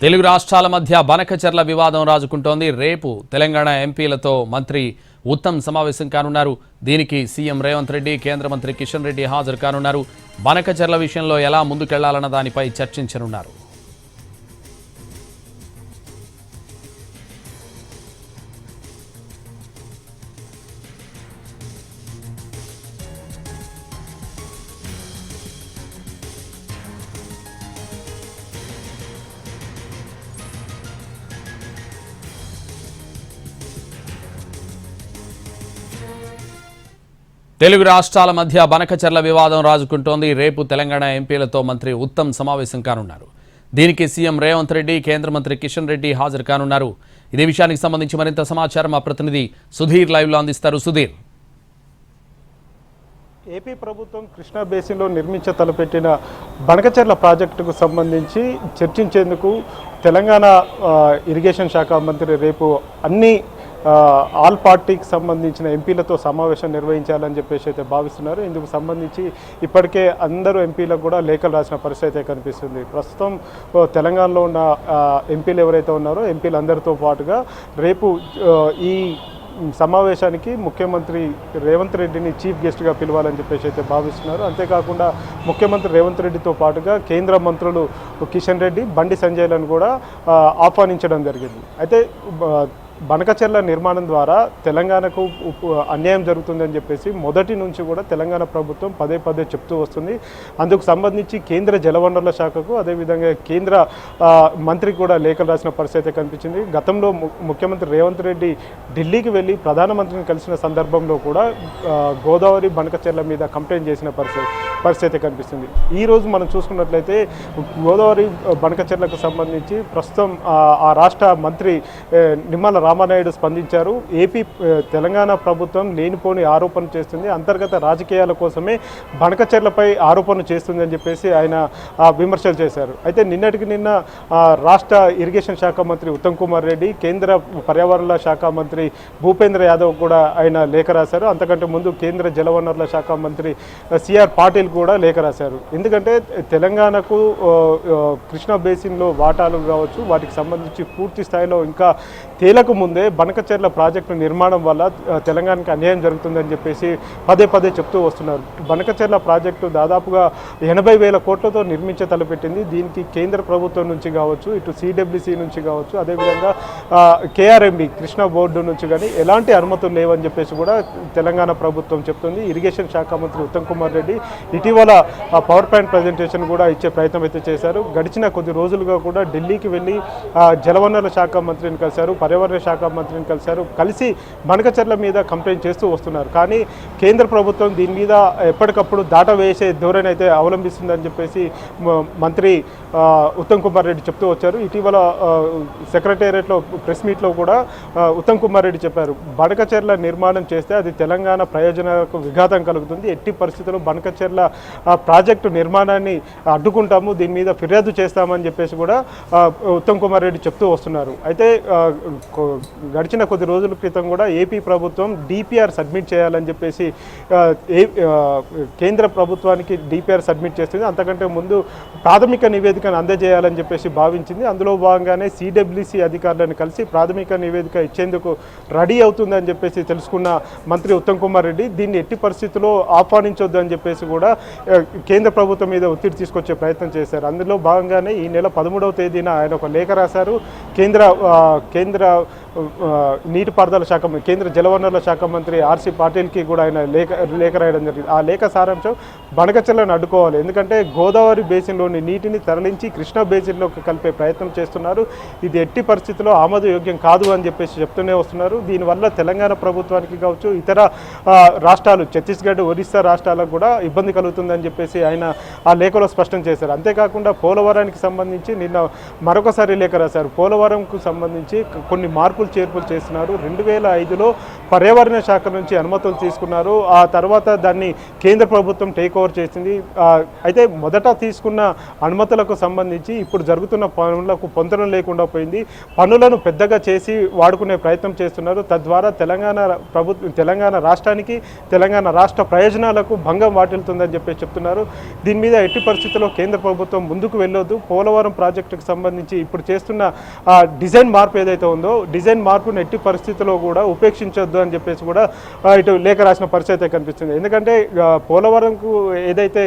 తెలుగు రాష్ట్రాల మధ్య బనకచెర్ల వివాదం రాజుకుంటోంది. రేపు తెలంగాణ ఎంపీలతో మంత్రి ఉత్తమ్ సమావేశం కానున్నారు. దీనికి సీఎం రేవంత్ రెడ్డి, కేంద్ర మంత్రి కిషన్ రెడ్డి హాజరు కానున్నారు. బనకచెర్ల విషయంలో ఎలా ముందుకెళ్లాలన్న దానిపై చర్చించనున్నారు. తెలుగు రాష్ట్రాల మధ్య బనకచెర్ల వివాదం రాజుకుంటోంది. రేపు తెలంగాణ ఎంపీలతో మంత్రి ఉత్తమ్ సమావేశం కానున్నారు. దీనికి సీఎం రేవంత్ రెడ్డి, కేంద్ర మంత్రి కిషన్ రెడ్డి హాజరు కానున్నారు. ఇదే విషయానికి సంబంధించి మరింత సమాచారం మా ప్రతినిధి సుధీర్ లైవ్లో అందిస్తారు. సుధీర్, ఏపీ ప్రభుత్వం కృష్ణా బేసిన్లో తలపెట్టిన బనకచెర్ల ప్రాజెక్టుకు సంబంధించి చర్చించేందుకు తెలంగాణ ఇరిగేషన్ శాఖ మంత్రి రేపు అన్ని ఆల్ పార్టీకి సంబంధించిన ఎంపీలతో సమావేశం నిర్వహించాలని చెప్పేసి అయితే భావిస్తున్నారు. ఇందుకు సంబంధించి ఇప్పటికే అందరూ ఎంపీలకు కూడా లేఖలు రాసిన పరిస్థితి అయితే కనిపిస్తుంది. ప్రస్తుతం తెలంగాణలో ఉన్న ఎంపీలు ఎవరైతే ఉన్నారో ఎంపీలందరితో పాటుగా రేపు ఈ సమావేశానికి ముఖ్యమంత్రి రేవంత్ రెడ్డిని చీఫ్ గెస్ట్గా పిలవాలని చెప్పేసి అయితే భావిస్తున్నారు. అంతేకాకుండా ముఖ్యమంత్రి రేవంత్ రెడ్డితో పాటుగా కేంద్ర మంత్రులు కిషన్ రెడ్డి, బండి సంజయ్లను కూడా ఆహ్వానించడం జరిగింది. అయితే బనకచెర్ల నిర్మాణం ద్వారా తెలంగాణకు అన్యాయం జరుగుతుందని చెప్పేసి మొదటి నుంచి కూడా తెలంగాణ ప్రభుత్వం పదే పదే చెప్తూ వస్తుంది. అందుకు సంబంధించి కేంద్ర జలవనరుల శాఖకు అదేవిధంగా కేంద్ర మంత్రికి కూడా లేఖలు రాసిన పరిస్థితి కనిపించింది. గతంలో ముఖ్యమంత్రి రేవంత్ రెడ్డి ఢిల్లీకి వెళ్ళి ప్రధానమంత్రిని కలిసిన సందర్భంలో కూడా గోదావరి బనకచెర్ల మీద కంప్లైంట్ చేసిన పరిస్థితి కనిపిస్తుంది. ఈరోజు మనం చూసుకున్నట్లయితే గోదావరి బనకచెర్లకు సంబంధించి ప్రస్తుతం ఆ రాష్ట్ర మంత్రి నిమ్మల రామానాయుడు స్పందించారు. తెలంగాణ ప్రభుత్వం లేనిపోని ఆరోపణలు చేస్తుంది, అంతర్గత రాజకీయాల కోసమే బనకచెర్లపై ఆరోపణలు చేస్తుంది అని చెప్పేసి ఆయన విమర్శలు చేశారు. అయితే నిన్నటికి నిన్న రాష్ట్ర ఇరిగేషన్ శాఖ మంత్రి ఉత్తమ్ కుమార్ రెడ్డి, కేంద్ర పర్యావరణ శాఖ మంత్రి భూపేంద్ర యాదవ్ కూడా ఆయన లేఖ రాశారు. అంతకంటే ముందు కేంద్ర జలవనరుల శాఖ మంత్రి సిఆర్ పాటిల్ కూడా లేఖ రాశారు. ఎందుకంటే తెలంగాణకు కృష్ణా బేసిన్లో వాటాలు కావచ్చు, వాటికి సంబంధించి పూర్తి స్థాయిలో ఇంకా తేలకు ముందే బనకచెర్ల ప్రాజెక్టు నిర్మాణం వల్ల తెలంగాణకి అన్యాయం జరుగుతుందని చెప్పేసి పదే పదే చెప్తూ వస్తున్నారు. బనకచెర్ల ప్రాజెక్టు దాదాపుగా 80,000 కోట్లతో తలపెట్టింది. దీనికి కేంద్ర ప్రభుత్వం నుంచి కావచ్చు, ఇటు సిడబ్ల్యూసి నుంచి కావచ్చు, అదేవిధంగా కేఆర్ఎంబి కృష్ణా బోర్డు నుంచి కానీ ఎలాంటి అనుమతులు లేవని చెప్పేసి కూడా తెలంగాణ ప్రభుత్వం చెప్తుంది. ఇరిగేషన్ శాఖ మంత్రి ఉత్తమ్ కుమార్ రెడ్డి ఇటీవల పవర్ పాయింట్ ప్రజెంటేషన్ కూడా ఇచ్చే ప్రయత్నం అయితే చేశారు. గడిచిన కొద్ది రోజులుగా కూడా ఢిల్లీకి వెళ్ళి జలవనరుల శాఖ మంత్రిని కలిశారు, పర్యావరణ శాఖ మంత్రిని కలిసి బనకచెర్ల మీద కంప్లైంట్ చేస్తూ వస్తున్నారు. కానీ కేంద్ర ప్రభుత్వం దీని మీద ఎప్పటికప్పుడు దాట వేసే ధోరణి అయితే అవలంబిస్తుందని చెప్పేసి మంత్రి ఉత్తమ్ కుమార్ రెడ్డి చెప్తూ వచ్చారు. ఇటీవల సెక్రటేరియట్లో ప్రెస్ మీట్లో కూడా ఉత్తమ్ కుమార్ రెడ్డి చెప్పారు, బనకచెర్ల నిర్మాణం చేస్తే అది తెలంగాణ ప్రయోజనాలకు విఘాతం కలుగుతుంది, ఎట్టి పరిస్థితుల్లో బనకచెర్ల ప్రాజెక్టు నిర్మాణాన్ని అడ్డుకుంటాము, దీని మీద ఫిర్యాదు చేస్తామని చెప్పేసి కూడా ఉత్తమ్ కుమార్ రెడ్డి చెప్తూ వస్తున్నారు. అయితే గడిచిన కొద్ది రోజుల క్రితం కూడా ఏపీ ప్రభుత్వం డిపిఆర్ సబ్మిట్ చేయాలని చెప్పేసి కేంద్ర ప్రభుత్వానికి డిపిఆర్ సబ్మిట్ చేస్తుంది. అంతకంటే ముందు ప్రాథమిక నివేదికను అందజేయాలని చెప్పేసి భావించింది. అందులో భాగంగానే సిడబ్ల్యూసి అధికారులను కలిసి ప్రాథమిక నివేదిక ఇచ్చేందుకు రెడీ అవుతుందని చెప్పేసి తెలుసుకున్న మంత్రి ఉత్తమ్ కుమార్ రెడ్డి దీన్ని ఎట్టి పరిస్థితుల్లో ఆహ్వానించొద్దు అని చెప్పేసి కూడా కేంద్ర ప్రభుత్వం మీద ఒత్తిడి తీసుకొచ్చే ప్రయత్నం చేశారు. అందులో భాగంగానే ఈ నెల 13వ తేదీన ఆయన ఒక లేఖ రాశారు. కేంద్ర నీటిపారుదల శాఖ, కేంద్ర జలవనరుల శాఖ మంత్రి ఆర్సి పాటిల్కి కూడా ఆయన లేఖ రాయడం జరిగింది. ఆ లేఖ సారాంశం బనకచెర్లను అడ్డుకోవాలి, ఎందుకంటే గోదావరి బేసిన్లోని నీటిని తరలించి కృష్ణా బేసిన్లోకి కలిపే ప్రయత్నం చేస్తున్నారు, ఇది ఎట్టి పరిస్థితుల్లో ఆమోదయోగ్యం కాదు అని చెప్పేసి చెప్తూనే వస్తున్నారు. దీనివల్ల తెలంగాణ ప్రభుత్వానికి కావచ్చు, ఇతర రాష్ట్రాలు ఛత్తీస్గఢ్, ఒరిస్సా రాష్ట్రాలకు కూడా ఇబ్బంది కలుగుతుందని చెప్పేసి ఆయన ఆ లేఖలో స్పష్టం చేశారు. అంతేకాకుండా పోలవరానికి సంబంధించి నిన్న మరొకసారి లేఖ రాశారు. పోలవరంకు సంబంధించి కొన్ని మార్పులు మార్పులు చేర్పులు చేస్తున్నారు. 2005లో పర్యావరణ శాఖ నుంచి అనుమతులు తీసుకున్నారు. ఆ తర్వాత దాన్ని కేంద్ర ప్రభుత్వం టేక్ ఓవర్ చేసింది. అయితే మొదట తీసుకున్న అనుమతులకు సంబంధించి ఇప్పుడు జరుగుతున్న పనులకు పొంతన లేకుండా పోయింది. పనులను పెద్దగా చేసి వాడుకునే ప్రయత్నం చేస్తున్నారు. తద్వారా తెలంగాణ రాష్ట్రానికి, తెలంగాణ రాష్ట్ర ప్రయోజనాలకు భంగం వాటిల్తుందని చెప్పేసి చెప్తున్నారు. దీని మీద ఎట్టి పరిస్థితుల్లో కేంద్ర ప్రభుత్వం ముందుకు వెళ్ళొద్దు. పోలవరం ప్రాజెక్టుకు సంబంధించి ఇప్పుడు చేస్తున్న డిజైన్ మార్పు ఏదైతే ఉందో, డిజైన్ మార్పును ఎట్టి పరిస్థితుల్లో కూడా ఉపేక్షించొద్దు అని చెప్పేసి కూడా ఇటు లేఖ రాసిన పరిస్థితి కనిపిస్తుంది. ఎందుకంటే పోలవరంకు ఏదైతే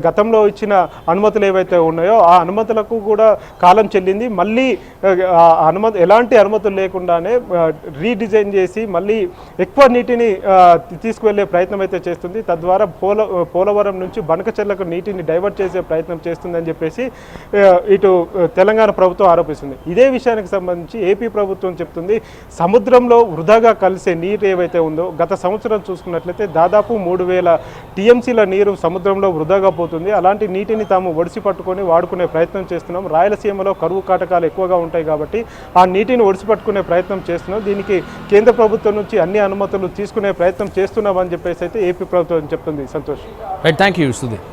గతంలో ఇచ్చిన అనుమతులు ఏవైతే ఉన్నాయో ఆ అనుమతులకు కూడా కాలం చెల్లింది. మళ్ళీ ఎలాంటి అనుమతులు లేకుండానే రీడిజైన్ చేసి మళ్ళీ ఎక్కువ నీటిని తీసుకువెళ్ళే ప్రయత్నం అయితే చేస్తుంది. తద్వారా పోలవరం నుంచి బనకచెర్లకు నీటిని డైవర్ట్ చేసే ప్రయత్నం చేస్తుందని చెప్పేసి ఇటు తెలంగాణ ప్రభుత్వం ఆరోపిస్తుంది. ఇదే విషయానికి సంబంధించి ఏపీ ప్రభుత్వం చెప్తుంది, సముద్రంలో వృధాగా కలిసే నీరు ఏవైతే ఉందో గత సంవత్సరం చూసుకున్నట్లయితే దాదాపు 3000 టీఎంసీల నీరు సముద్రంలో వృధాగా పోతుంది. అలాంటి నీటిని తాము ఒడిసి పట్టుకొని వాడుకునే ప్రయత్నం చేస్తున్నాం. రాయలసీమలో కరువు కాటకాలు ఎక్కువగా ఉంటాయి కాబట్టి ఆ నీటిని ఒడిసి పట్టుకునే ప్రయత్నం చేస్తున్నాం. దీనికి కేంద్ర ప్రభుత్వం నుంచి అన్ని అనుమతులు తీసుకునే ప్రయత్నం చేస్తున్నామని చెప్పేసి అయితే ఏపీ ప్రభుత్వం చెప్తుంది. సంతోష్. Thank you Sudheer.